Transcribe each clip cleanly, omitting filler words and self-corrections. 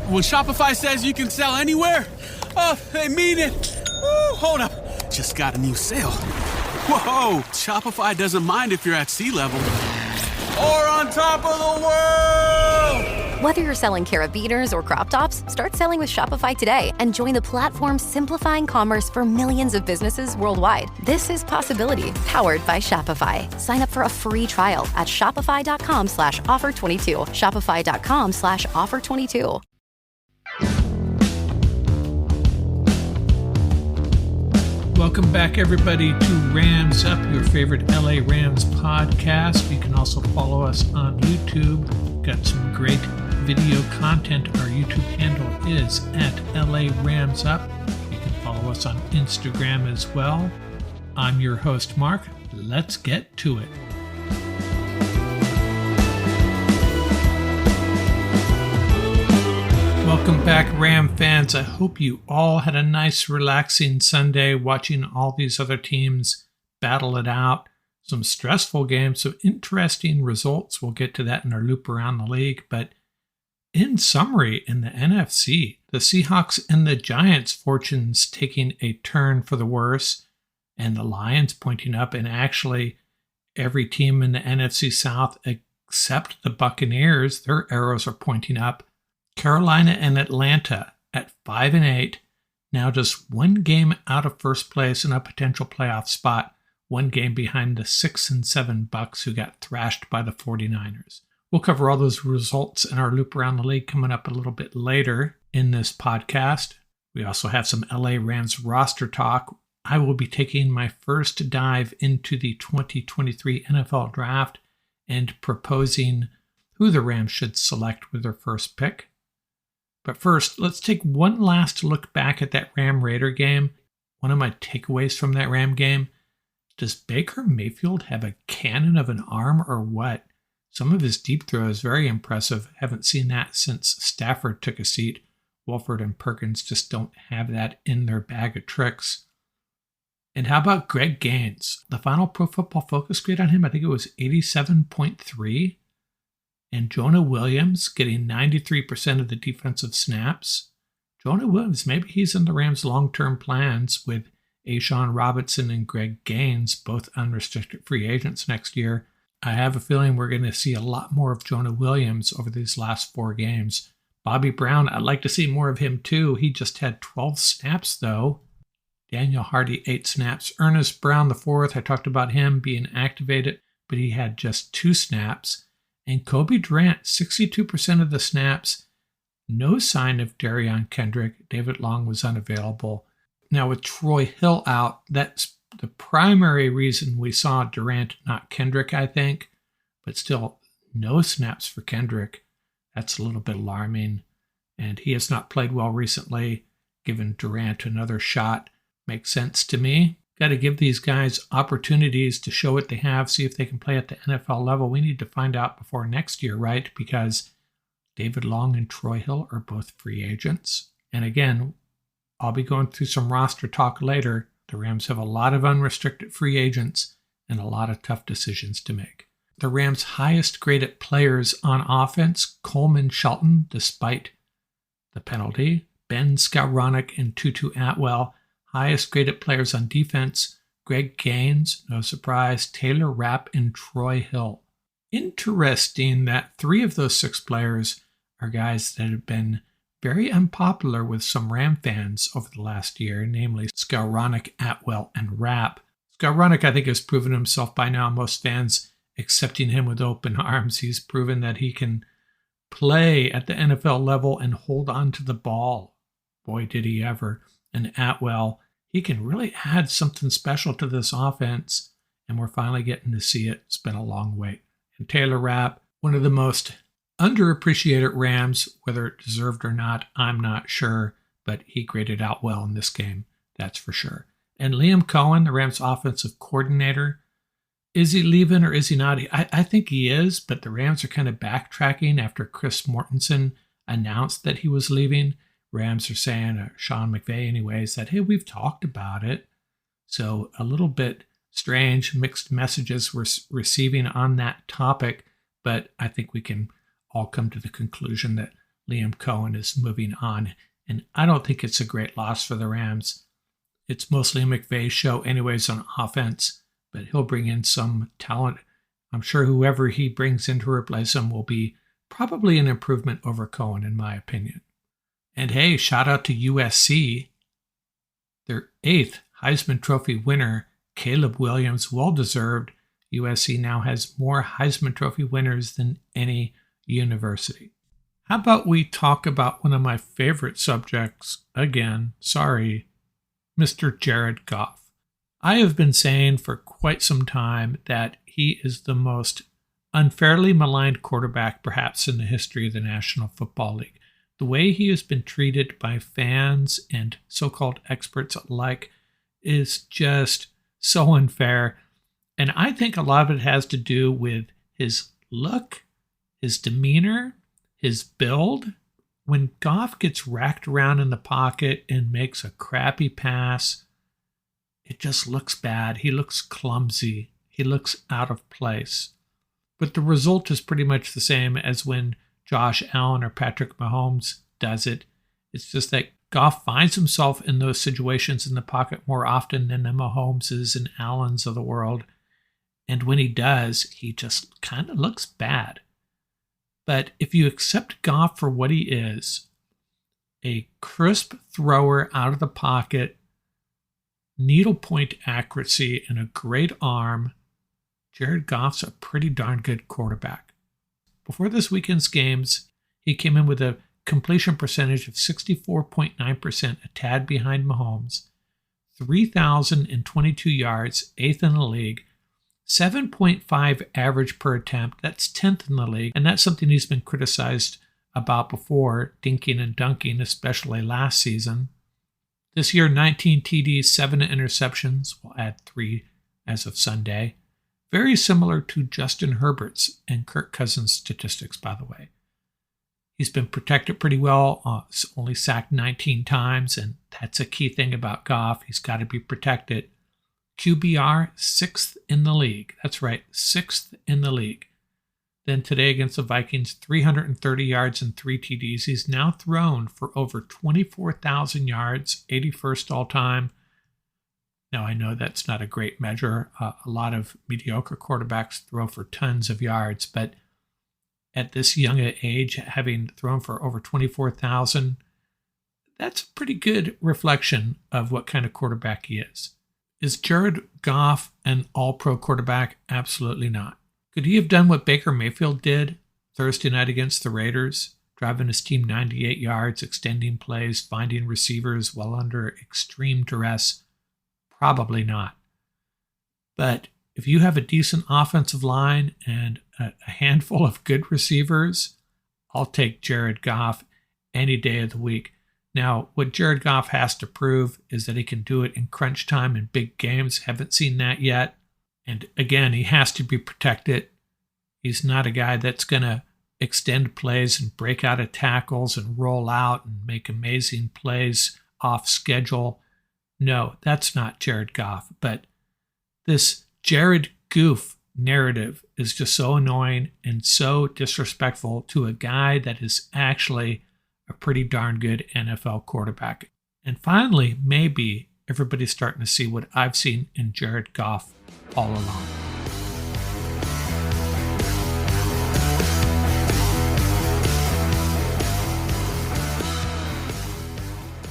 When Shopify says you can sell anywhere, oh, they mean it. Woo, hold up. Just got a new sale. Whoa, Shopify doesn't mind if you're at sea level or on top of the world. Whether you're selling carabiners or crop tops, start selling with Shopify today and join the platform simplifying commerce for millions of businesses worldwide. This is Possibility, powered by Shopify. Sign up for a free trial at shopify.com/offer22. Shopify.com/offer22. Welcome back, everybody, to Rams Up, your favorite LA Rams podcast. You can also follow us on YouTube. We've got some great video content. Our YouTube handle is at LA Rams Up. You can follow us on Instagram as well. I'm your host, Mark. Let's get to it. Welcome back, Ram fans. I hope you all had a nice, relaxing Sunday watching all these other teams battle it out. Some stressful games, some interesting results. We'll get to that in our loop around the league. But in summary, in the NFC, the Seahawks and the Giants' fortunes taking a turn for the worse, and the Lions pointing up, and actually every team in the NFC South except the Buccaneers, their arrows are pointing up. Carolina and Atlanta at 5-8, now just one game out of first place in a potential playoff spot, one game behind the 6-7 Bucs who got thrashed by the 49ers. We'll cover all those results in our loop around the league coming up a little bit later in this podcast. We also have some LA Rams roster talk. I will be taking my first dive into the 2023 NFL Draft and proposing who the Rams should select with their first pick. But first, let's take one last look back at that Ram-Raider game. One of my takeaways from that Ram game, does Baker Mayfield have a cannon of an arm or what? Some of his deep throws, very impressive. Haven't seen that since Stafford took a seat. Wolford and Perkins just don't have that in their bag of tricks. And how about Greg Gaines? The final Pro Football Focus grade on him, I think it was 87.3. And Jonah Williams getting 93% of the defensive snaps. Jonah Williams, maybe he's in the Rams' long-term plans with A'Shawn Robinson and Greg Gaines, both unrestricted free agents next year. I have a feeling we're going to see a lot more of Jonah Williams over these last 4 games. Bobby Brown, I'd like to see more of him too. He just had 12 snaps though. Daniel Hardy, 8 snaps. Ernest Brown, the 4th, I talked about him being activated, but he had just 2 snaps. And Kobe Durant, 62% of the snaps. No sign of Darion Kendrick. David Long was unavailable. Now with Troy Hill out, that's the primary reason we saw Durant, not Kendrick, I think. But still, no snaps for Kendrick. That's a little bit alarming. And he has not played well recently. Giving Durant another shot makes sense to me. Got to give these guys opportunities to show what they have, see if they can play at the NFL level. We need to find out before next year, right? Because David Long and Troy Hill are both free agents. And again, I'll be going through some roster talk later. The Rams have a lot of unrestricted free agents and a lot of tough decisions to make. The Rams' highest graded players on offense, Coleman Shelton, despite the penalty, Ben Skowronek and Tutu Atwell. Highest graded players on defense, Greg Gaines, no surprise, Taylor Rapp, and Troy Hill. Interesting that 3 of those 6 players are guys that have been very unpopular with some Ram fans over the last year, namely Skowronek, Atwell, and Rapp. Skowronek, I think, has proven himself by now. Most fans accepting him with open arms. He's proven that he can play at the NFL level and hold on to the ball. Boy, did he ever. And Atwell, he can really add something special to this offense, and we're finally getting to see it. It's been a long wait. And Taylor Rapp, one of the most underappreciated Rams, whether it deserved or not, I'm not sure, but he graded out well in this game, that's for sure. And Liam Cohen, the Rams offensive coordinator, is he leaving or is he not? I think he is, but the Rams are kind of backtracking after Chris Mortensen announced that he was leaving. Rams are saying, Sean McVay anyways, that, hey, we've talked about it. So a little bit strange, mixed messages we're receiving on that topic, but I think we can all come to the conclusion that Liam Cohen is moving on. And I don't think it's a great loss for the Rams. It's mostly McVay's show anyways on offense, but he'll bring in some talent. I'm sure whoever he brings in to replace him will be probably an improvement over Cohen, in my opinion. And hey, shout out to USC. Their 8th Heisman Trophy winner, Caleb Williams, well-deserved. USC now has more Heisman Trophy winners than any university. How about we talk about one of my favorite subjects again? Sorry, Mr. Jared Goff. I have been saying for quite some time that he is the most unfairly maligned quarterback perhaps in the history of the National Football League. The way he has been treated by fans and so-called experts alike is just so unfair. And I think a lot of it has to do with his look, his demeanor, his build. When Goff gets racked around in the pocket and makes a crappy pass, it just looks bad. He looks clumsy. He looks out of place. But the result is pretty much the same as when Josh Allen or Patrick Mahomes does it. It's just that Goff finds himself in those situations in the pocket more often than the Mahomeses and Allens of the world. And when he does, he just kind of looks bad. But if you accept Goff for what he is, a crisp thrower out of the pocket, needlepoint accuracy, and a great arm, Jared Goff's a pretty darn good quarterback. Before this weekend's games, he came in with a completion percentage of 64.9%, a tad behind Mahomes, 3,022 yards, 8th in the league, 7.5 average per attempt, that's 10th in the league, and that's something he's been criticized about before, dinking and dunking, especially last season. This year, 19 TDs, 7 interceptions, we'll add 3 as of Sunday. Very similar to Justin Herbert's and Kirk Cousins' statistics, by the way. He's been protected pretty well, only sacked 19 times, and that's a key thing about Goff. He's got to be protected. QBR, 6th in the league. That's right, 6th in the league. Then today against the Vikings, 330 yards and 3 TDs. He's now thrown for over 24,000 yards, 81st all-time. Now, I know that's not a great measure. A lot of mediocre quarterbacks throw for tons of yards, but at this young age, having thrown for over 24,000, that's a pretty good reflection of what kind of quarterback he is. Is Jared Goff an all-pro quarterback? Absolutely not. Could he have done what Baker Mayfield did Thursday night against the Raiders, driving his team 98 yards, extending plays, finding receivers while under extreme duress? Probably not. But if you have a decent offensive line and a handful of good receivers, I'll take Jared Goff any day of the week. Now, what Jared Goff has to prove is that he can do it in crunch time in big games. Haven't seen that yet. And again, he has to be protected. He's not a guy that's going to extend plays and break out of tackles and roll out and make amazing plays off schedule. No, that's not Jared Goff. But this Jared Goof narrative is just so annoying and so disrespectful to a guy that is actually a pretty darn good NFL quarterback. And finally, maybe everybody's starting to see what I've seen in Jared Goff all along.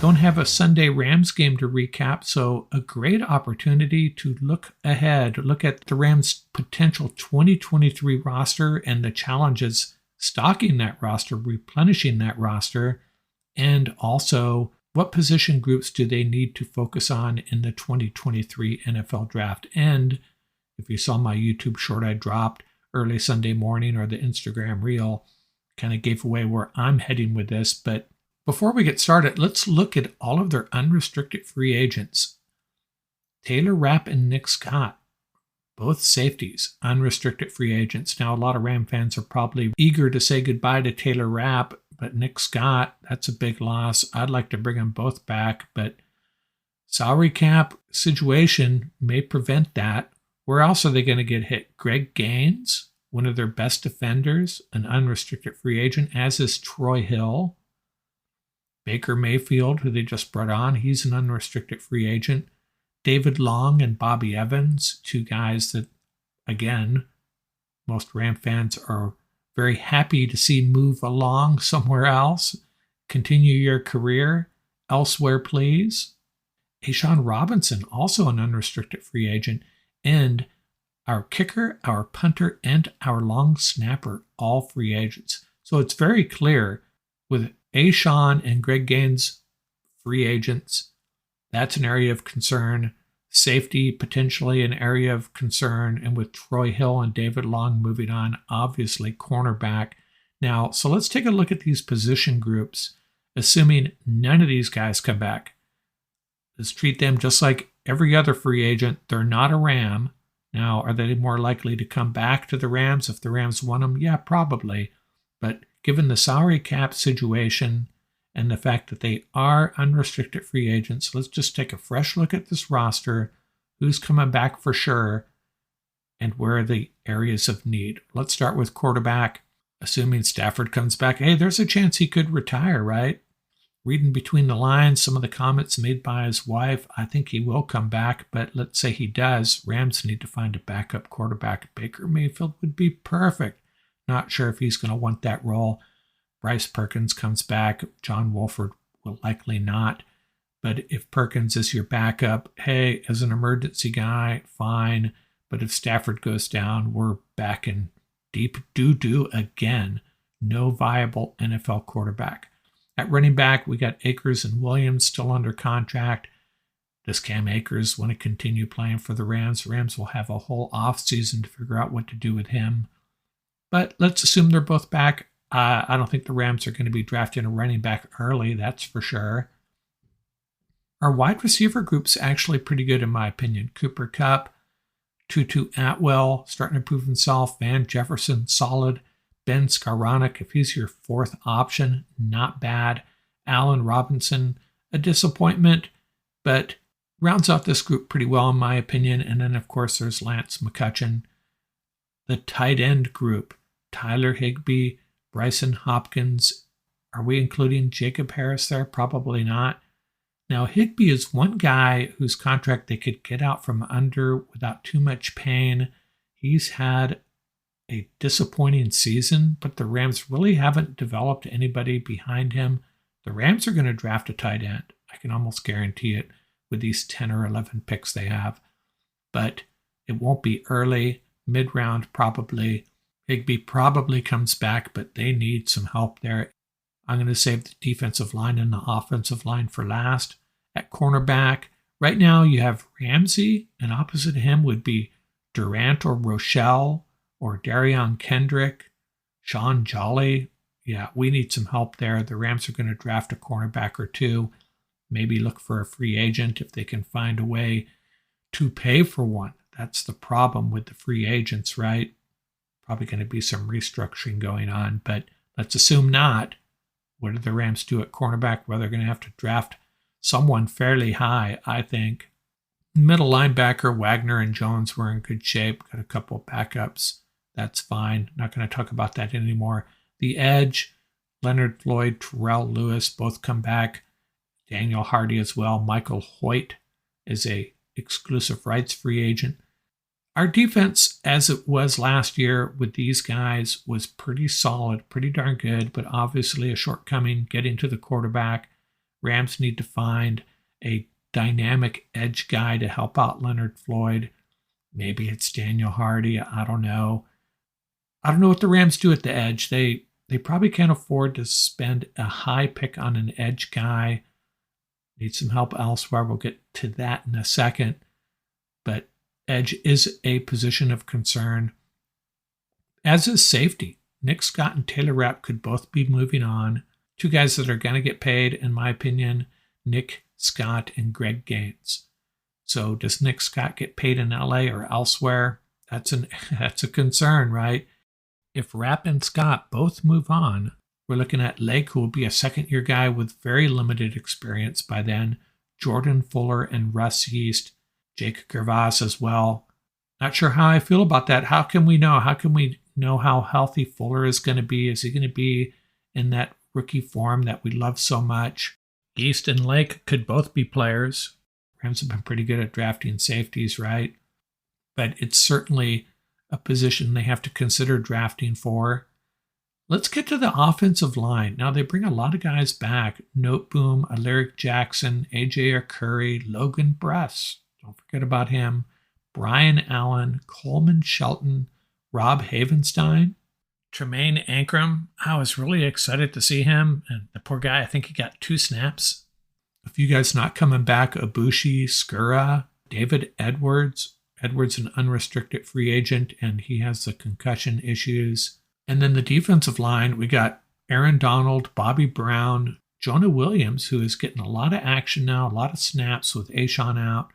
Don't have a Sunday Rams game to recap, so a great opportunity to look ahead, look at the Rams' potential 2023 roster and the challenges stocking that roster, replenishing that roster, and also what position groups do they need to focus on in the 2023 NFL Draft. And if you saw my YouTube short I dropped early Sunday morning, or the Instagram reel, kind of gave away where I'm heading with this. But before we get started, let's look at all of their unrestricted free agents. Taylor Rapp and Nick Scott, both safeties, unrestricted free agents. Now, a lot of Ram fans are probably eager to say goodbye to Taylor Rapp, but Nick Scott, that's a big loss. I'd like to bring them both back, but salary cap situation may prevent that. Where else are they going to get hit? Greg Gaines, one of their best defenders, an unrestricted free agent, as is Troy Hill. Baker Mayfield, who they just brought on, he's an unrestricted free agent. David Long and Bobby Evans, two guys that, again, most Ram fans are very happy to see move along somewhere else. Continue your career elsewhere, please. Ashawn Robinson, also an unrestricted free agent. And our kicker, our punter, and our long snapper, all free agents. So it's very clear with Ashawn and Greg Gaines, free agents, that's an area of concern. Safety, potentially an area of concern. And with Troy Hill and David Long moving on, obviously cornerback. Now, so let's take a look at these position groups, assuming none of these guys come back. Let's treat them just like every other free agent. They're not a Ram. Now, are they more likely to come back to the Rams if the Rams want them? Yeah, probably. But given the salary cap situation and the fact that they are unrestricted free agents, let's just take a fresh look at this roster. Who's coming back for sure? And where are the areas of need? Let's start with quarterback. Assuming Stafford comes back, hey, there's a chance he could retire, right? Reading between the lines, some of the comments made by his wife, I think he will come back, but let's say he does. Rams need to find a backup quarterback. Baker Mayfield would be perfect. Not sure if he's going to want that role. Bryce Perkins comes back. John Wolford will likely not. But if Perkins is your backup, hey, as an emergency guy, fine. But if Stafford goes down, we're back in deep doo-doo again. No viable NFL quarterback. At running back, we got Akers and Williams still under contract. Does Cam Akers want to continue playing for the Rams? The Rams will have a whole offseason to figure out what to do with him. But let's assume they're both back. I don't think the Rams are going to be drafting a running back early, that's for sure. Our wide receiver group's actually pretty good in my opinion. Cooper Kupp, Tutu Atwell starting to prove himself. Van Jefferson, solid. Ben Skowronek, if he's your fourth option, not bad. Allen Robinson, a disappointment, but rounds out this group pretty well in my opinion. And then, of course, there's Lance McCutcheon. The tight end group, Tyler Higbee, Bryson Hopkins. Are we including Jacob Harris there? Probably not. Now, Higbee is one guy whose contract they could get out from under without too much pain. He's had a disappointing season, but the Rams really haven't developed anybody behind him. The Rams are going to draft a tight end. I can almost guarantee it with these 10 or 11 picks they have. But it won't be early, mid-round probably. Higbee probably comes back, but they need some help there. I'm going to save the defensive line and the offensive line for last. At cornerback, right now you have Ramsey, and opposite him would be Durant or Rochelle, or Darion Kendrick, Sean Jolly. Yeah, we need some help there. The Rams are going to draft a cornerback or two. Maybe look for a free agent if they can find a way to pay for one. That's the problem with the free agents, right? Probably going to be some restructuring going on, but let's assume not. What do the Rams do at cornerback? Well, they're going to have to draft someone fairly high, I think. Middle linebacker, Wagner and Jones were in good shape. Got a couple of backups. That's fine. Not going to talk about that anymore. The edge, Leonard Floyd, Terrell Lewis, both come back. Daniel Hardy as well. Michael Hoyt is a exclusive rights free agent. Our defense, as it was last year with these guys, was pretty solid, pretty darn good, but obviously a shortcoming getting to the quarterback. Rams need to find a dynamic edge guy to help out Leonard Floyd. Maybe it's Daniel Hardy. I don't know. I don't know what the Rams do at the edge. They probably can't afford to spend a high pick on an edge guy. Need some help elsewhere. We'll get to that in a second. But edge is a position of concern, as is safety. Nick Scott and Taylor Rapp could both be moving on. Two guys that are going to get paid, in my opinion, Nick Scott and Greg Gaines. So does Nick Scott get paid in LA or elsewhere? That's a concern, right? If Rapp and Scott both move on, we're looking at Lake, who will be a second-year guy with very limited experience by then, Jordan Fuller and Russ Yeast, Jake Gervais as well. Not sure how I feel about that. How can we know? How can we know how healthy Fuller is going to be? Is he going to be in that rookie form that we love so much? Geist and Lake could both be players. Rams have been pretty good at drafting safeties, right? But it's certainly a position they have to consider drafting for. Let's get to the offensive line. Now, they bring a lot of guys back. Noteboom, Alaric Jackson, A.J. Arcuri, Logan Bruss. Don't forget about him. Brian Allen, Coleman Shelton, Rob Havenstein. Tremaine Ankrum, I was really excited to see him. And the poor guy, I think he got 2 snaps. A few guys not coming back. Ibushi, Skura, David Edwards. Edwards an unrestricted free agent, and he has the concussion issues. And then the defensive line, we got Aaron Donald, Bobby Brown, Jonah Williams, who is getting a lot of action now, a lot of snaps with Ashawn out.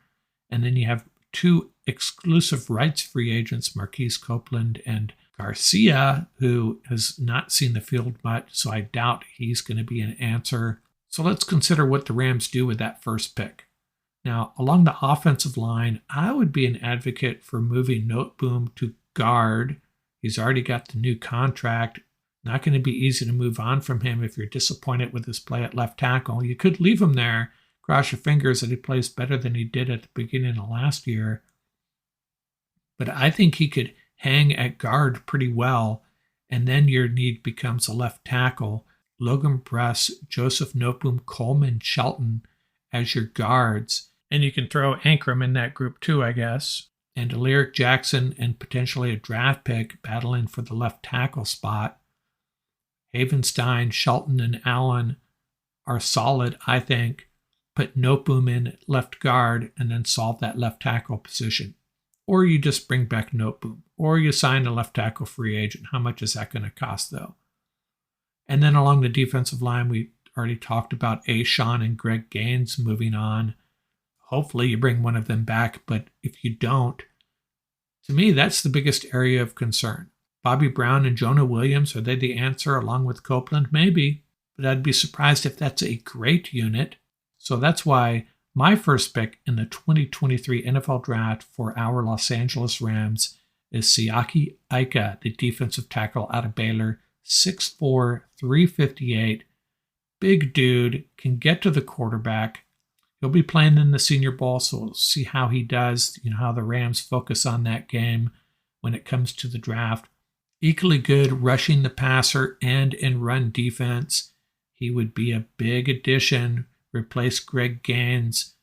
And then you have 2 exclusive rights free agents, Marquise Copeland and Garcia, who has not seen the field much, so I doubt he's going to be an answer. So let's consider what the Rams do with that first pick. Now, along the offensive line, I would be an advocate for moving Noteboom to guard. He's already got the new contract. Not going to be easy to move on from him if you're disappointed with his play at left tackle. You could leave him there, cross your fingers that he plays better than he did at the beginning of last year. But I think he could hang at guard pretty well, and then your need becomes a left tackle. Logan Bruss, Joseph Noteboom, Coleman Shelton as your guards. And you can throw Ankrum in that group too, I guess. And Alaric Jackson and potentially a draft pick battling for the left tackle spot. Havenstein, Shelton, and Allen are solid, I think. Put Noteboom in left guard and then solve that left tackle position. Or you just bring back Noteboom. Or you sign a left tackle free agent. How much is that going to cost, though? And then along the defensive line, we already talked about Ashawn and Greg Gaines moving on. Hopefully you bring one of them back, but if you don't, to me, that's the biggest area of concern. Bobby Brown and Jonah Williams, are they the answer along with Copeland? Maybe, but I'd be surprised if that's a great unit. So that's why my first pick in the 2023 NFL Draft for our Los Angeles Rams is Siaki Ika, the defensive tackle out of Baylor, 6'4", 358. Big dude, can get to the quarterback. He'll be playing in the Senior Bowl, so we'll see how he does, how the Rams focus on that game when it comes to the draft. Equally good rushing the passer and in run defense. He would be a big addition, replace Greg Gaines,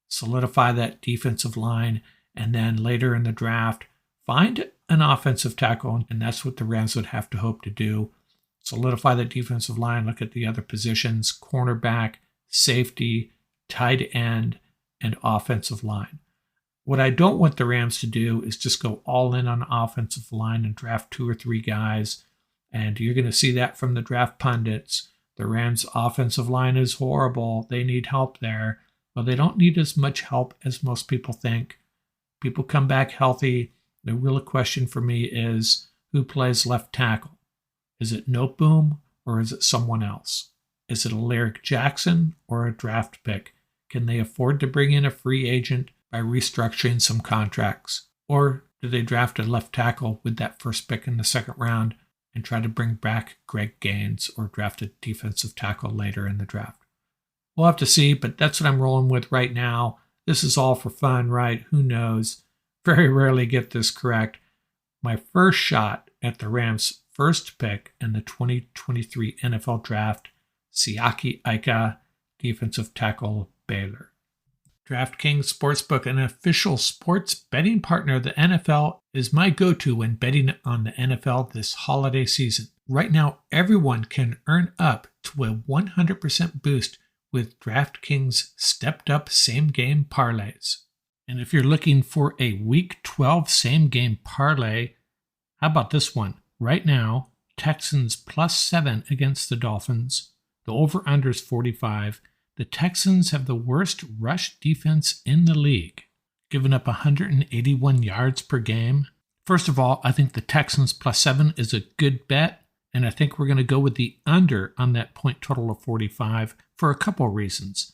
solidify that defensive line, and then later in the draft, find an offensive tackle, and that's what the Rams would have to hope to do. Solidify the defensive line, look at the other positions, cornerback, safety, tight end, and offensive line. What I don't want the Rams to do is just go all in on offensive line and draft 2 or 3 guys. And you're going to see that from the draft pundits. The Rams' offensive line is horrible. They need help there. Well, they don't need as much help as most people think. People come back healthy. The real question for me is who plays left tackle? Is it Noteboom or is it someone else? Is it Alaric Jackson or a draft pick? Can they afford to bring in a free agent by restructuring some contracts? Or do they draft a left tackle with that first pick in the second round and try to bring back Greg Gaines or draft a defensive tackle later in the draft? We'll have to see, but that's what I'm rolling with right now. This is all for fun, right? Who knows? Very rarely get this correct. My first shot at the Rams' first pick in the 2023 NFL Draft, Siaki Ika, defensive tackle, Baylor. DraftKings Sportsbook, an official sports betting partner of the NFL, is my go-to when betting on the NFL this holiday season. Right now, everyone can earn up to a 100% boost with DraftKings stepped-up same-game parlays. And if you're looking for a Week 12 same-game parlay, how about this one? Right now, Texans +7 against the Dolphins. The over-under is 45. The Texans have the worst rush defense in the league, giving up 181 yards per game. First of all, I think the Texans +7 is a good bet, and I think we're going to go with the under on that point total of 45 for a couple reasons.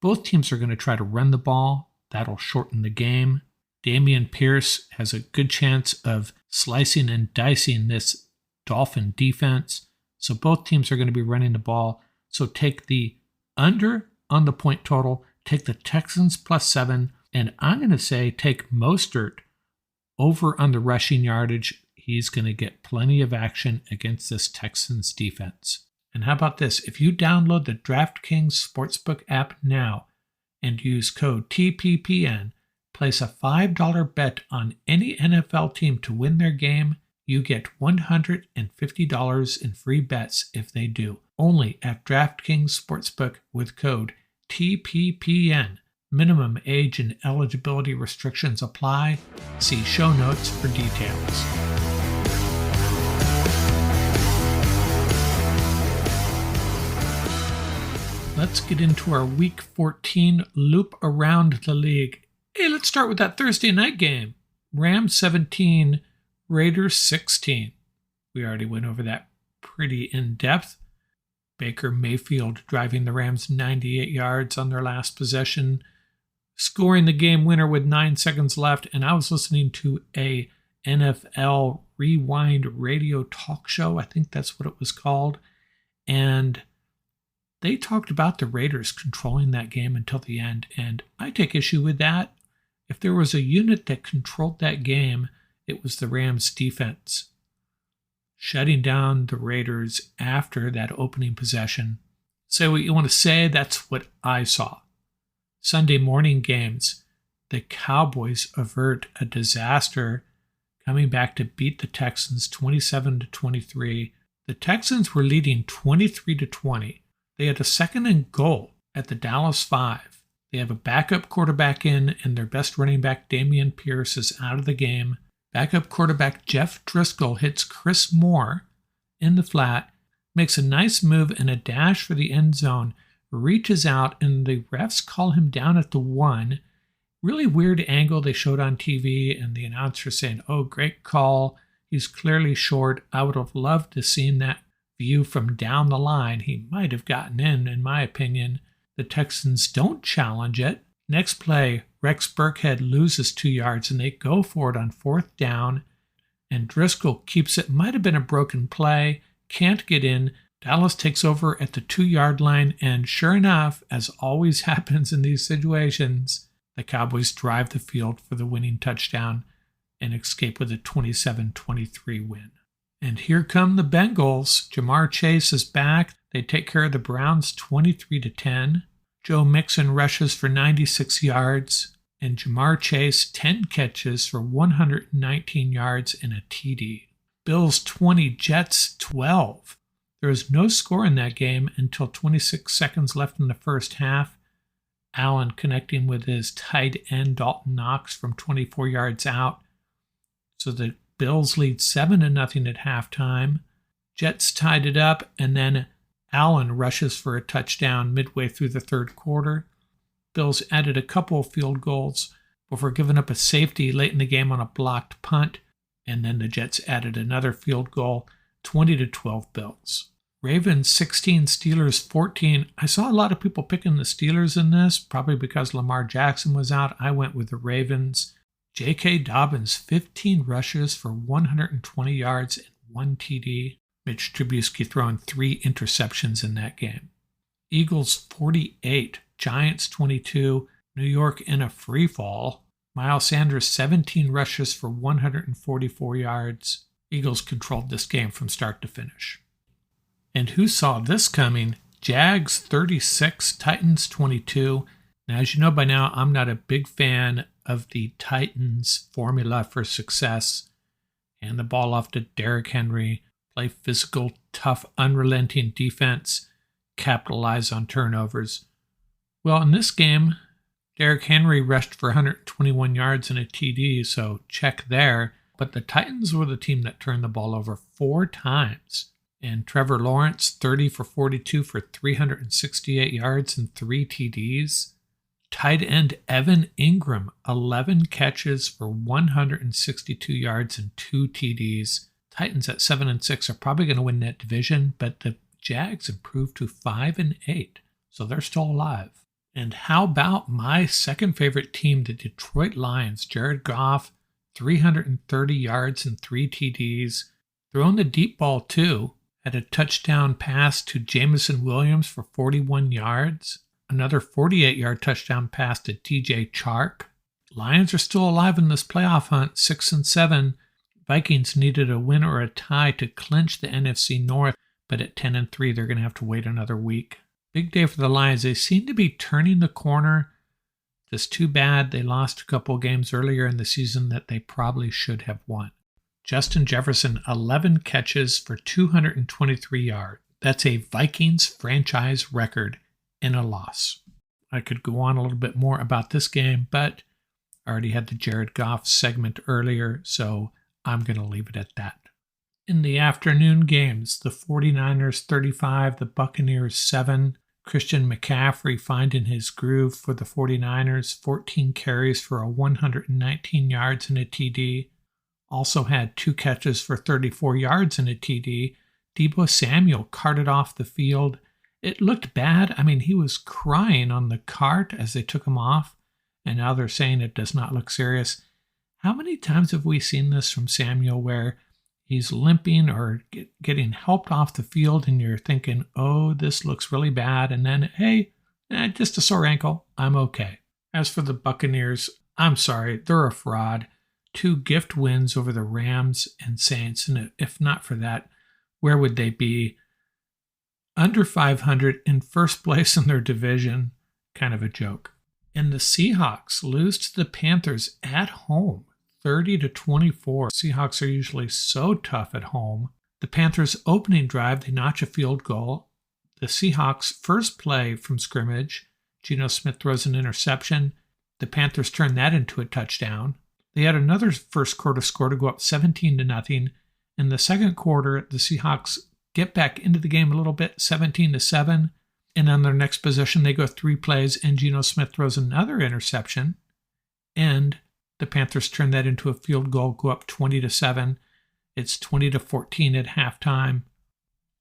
Both teams are going to try to run the ball. That'll shorten the game. Dameon Pierce has a good chance of slicing and dicing this Dolphin defense. So both teams are going to be running the ball. So take the under on the point total. Take the Texans +7, and I'm going to say take Mostert over on the rushing yardage. He's going to get plenty of action against this Texans defense. And how about this? If you download the DraftKings Sportsbook app now and use code TPPN, place a $5 bet on any NFL team to win their game, you get $150 in free bets if they do. Only at DraftKings Sportsbook with code TPPN. Minimum age and eligibility restrictions apply. See show notes for details. Let's get into our Week 14 loop around the league. Hey, let's start with that Thursday night game. Rams 17, Raiders 16. We already went over that pretty in depth. Baker Mayfield driving the Rams 98 yards on their last possession, scoring the game winner with 9 seconds left. And I was listening to a NFL Rewind radio talk show. I think that's what it was called. And they talked about the Raiders controlling that game until the end. And I take issue with that. If there was a unit that controlled that game, it was the Rams defense. Shutting down the Raiders after that opening possession. Say what you want to say, that's what I saw. Sunday morning games, the Cowboys avert a disaster, coming back to beat the Texans 27-23. The Texans were leading 23-20. They had a 2nd and goal at the Dallas 5. They have a backup quarterback in, and their best running back, Dameon Pierce, is out of the game. Backup quarterback Jeff Driscoll hits Chris Moore in the flat, makes a nice move and a dash for the end zone, reaches out, and the refs call him down at the 1. Really weird angle they showed on TV, and the announcer saying, "Oh, great call. He's clearly short." I would have loved to seen that view from down the line. He might have gotten in my opinion. The Texans don't challenge it. Next play, Rex Burkhead loses 2 yards and they go for it on 4th down. And Driscoll keeps it. Might have been a broken play. Can't get in. Dallas takes over at the 2-yard line. And sure enough, as always happens in these situations, the Cowboys drive the field for the winning touchdown and escape with a 27-23 win. And here come the Bengals. Jamar Chase is back. They take care of the Browns 23-10. Joe Mixon rushes for 96 yards. And Jamar Chase 10 catches for 119 yards and a TD. Bills 20, Jets 12. There was no score in that game until 26 seconds left in the first half. Allen connecting with his tight end Dalton Knox from 24 yards out. So the Bills lead 7-0 at halftime. Jets tied it up, and then Allen rushes for a touchdown midway through the third quarter. Bills added a couple of field goals before giving up a safety late in the game on a blocked punt, and then the Jets added another field goal, 20-12 Bills. Ravens 16, Steelers 14. I saw a lot of people picking the Steelers in this, probably because Lamar Jackson was out. I went with the Ravens. J.K. Dobbins, 15 rushes for 120 yards and 1 TD. Mitch Trubisky throwing 3 interceptions in that game. Eagles 48, Giants 22, New York in a free fall. Miles Sanders 17 rushes for 144 yards. Eagles controlled this game from start to finish. And who saw this coming? Jags 36, Titans 22. Now, as you know by now, I'm not a big fan of the Titans' formula for success. Hand the ball off to Derrick Henry, play physical, tough, unrelenting defense, capitalize on turnovers. Well, in this game, Derrick Henry rushed for 121 yards and a TD, so check there. But the Titans were the team that turned the ball over 4 times. And Trevor Lawrence, 30 for 42 for 368 yards and 3 TDs. Tight end Evan Ingram, 11 catches for 162 yards and 2 TDs. Titans at 7-6 are probably going to win that division, but the Jags improved to 5-8, so they're still alive. And how about my second favorite team, the Detroit Lions? Jared Goff, 330 yards and 3 TDs. Throwing the deep ball too, had a touchdown pass to Jamison Williams for 41 yards. Another 48-yard touchdown pass to DJ Chark. Lions are still alive in this playoff hunt, 6-7. Vikings needed a win or a tie to clinch the NFC North, but at 10-3, they're going to have to wait another week. Big day for the Lions. They seem to be turning the corner. Just too bad they lost a couple games earlier in the season that they probably should have won. Justin Jefferson, 11 catches for 223 yards. That's a Vikings franchise record in a loss. I could go on a little bit more about this game, but I already had the Jared Goff segment earlier, so I'm going to leave it at that. In the afternoon games, the 49ers 35, the Buccaneers 7. Christian McCaffrey finding his groove for the 49ers, 14 carries for 119 yards and a TD. Also had 2 catches for 34 yards and a TD. Deebo Samuel carted off the field. It looked bad. I mean, he was crying on the cart as they took him off, and now they're saying it does not look serious. How many times have we seen this from Samuel where he's limping or getting helped off the field and you're thinking, oh, this looks really bad. And then, hey, just a sore ankle. I'm okay. As for the Buccaneers, I'm sorry, they're a fraud. 2 gift wins over the Rams and Saints. And if not for that, where would they be? Under 500 in first place in their division. Kind of a joke. And the Seahawks lose to the Panthers at home. 30-24. Seahawks are usually so tough at home. The Panthers' opening drive, they notch a field goal. The Seahawks' first play from scrimmage, Geno Smith throws an interception. The Panthers turn that into a touchdown. They had another first quarter score to go up 17-0. In the second quarter, the Seahawks get back into the game a little bit, 17-7. And on their next possession, they go 3 plays, and Geno Smith throws another interception. And the Panthers turn that into a field goal, go up 20-7. It's 20-14 at halftime.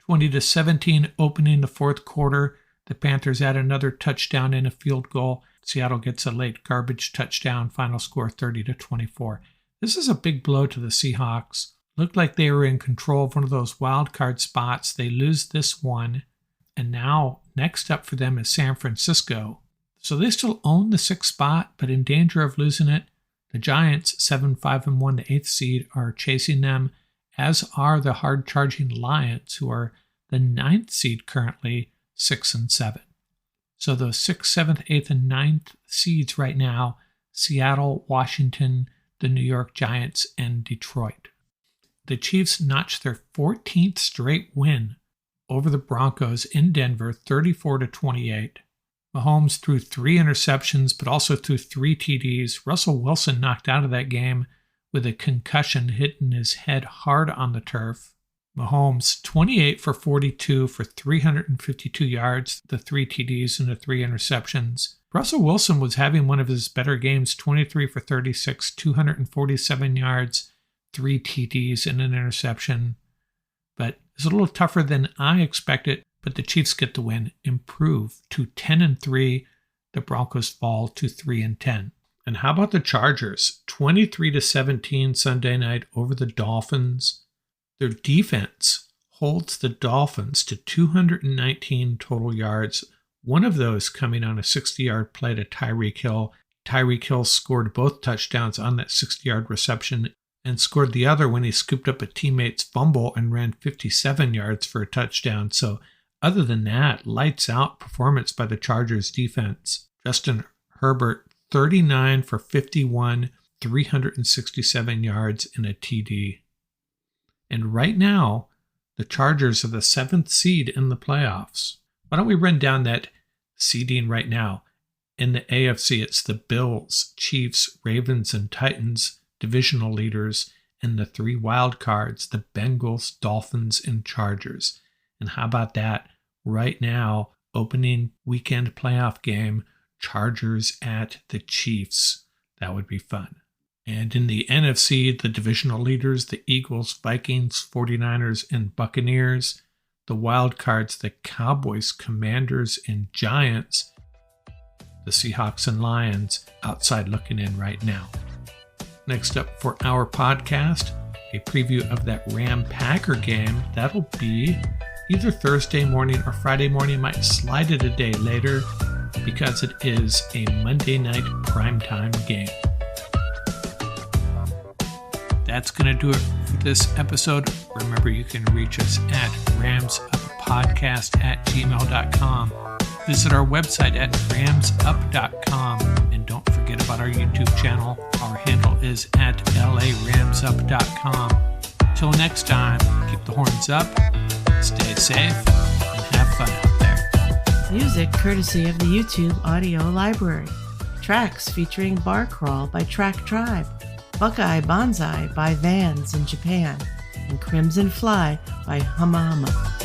20-17 opening the fourth quarter. The Panthers add another touchdown and a field goal. Seattle gets a late garbage touchdown. Final score 30-24. This is a big blow to the Seahawks. Looked like they were in control of one of those wild card spots. They lose this one. And now next up for them is San Francisco. So they still own the 6th spot, but in danger of losing it. The Giants, 7-5-1, the 8th seed, are chasing them, as are the hard-charging Lions, who are the 9th seed currently, 6-7. So those 6th, 7th, 8th, and 9th seeds right now, Seattle, Washington, the New York Giants, and Detroit. The Chiefs notched their 14th straight win over the Broncos in Denver, 34-28. Mahomes threw 3 interceptions, but also threw 3 TDs. Russell Wilson knocked out of that game with a concussion, hitting his head hard on the turf. Mahomes, 28 for 42 for 352 yards, the 3 TDs and the 3 interceptions. Russell Wilson was having one of his better games, 23 for 36, 247 yards, 3 TDs and an interception. But it's a little tougher than I expected. But the Chiefs get the win, improve to 10-3. The Broncos fall to 3-10. And how about the Chargers? 23-17 Sunday night over the Dolphins. Their defense holds the Dolphins to 219 total yards, one of those coming on a 60-yard play to Tyreek Hill. Tyreek Hill scored both touchdowns on that 60-yard reception and scored the other when he scooped up a teammate's fumble and ran 57 yards for a touchdown. So other than that, lights out performance by the Chargers defense. Justin Herbert, 39 for 51, 367 yards and a TD. And right now, the Chargers are the 7th seed in the playoffs. Why don't we run down that seeding right now? In the AFC, it's the Bills, Chiefs, Ravens, and Titans, divisional leaders, and the 3 wild cards, the Bengals, Dolphins, and Chargers. And how about that? Right now, opening weekend playoff game, Chargers at the Chiefs. That would be fun. And in the NFC, the divisional leaders, the Eagles, Vikings, 49ers, and Buccaneers. The wild cards, the Cowboys, Commanders, and Giants. The Seahawks and Lions outside looking in right now. Next up for our podcast, a preview of that Ram-Packer game. That'll be either Thursday morning or Friday morning. Might slide it a day later. because it is a Monday night primetime game. That's going to do it for this episode. Remember, you can reach us at ramsuppodcast@gmail.com. Visit our website at ramsup.com. And don't forget about our YouTube channel. Our handle is at laramsup.com. Till next time, keep the horns up, stay safe, and have fun out there. Music courtesy of the YouTube audio library. Tracks featuring Bar Crawl by Track Tribe, Buckeye Bonzai by Vans in Japan, and Crimson Fly by Huma.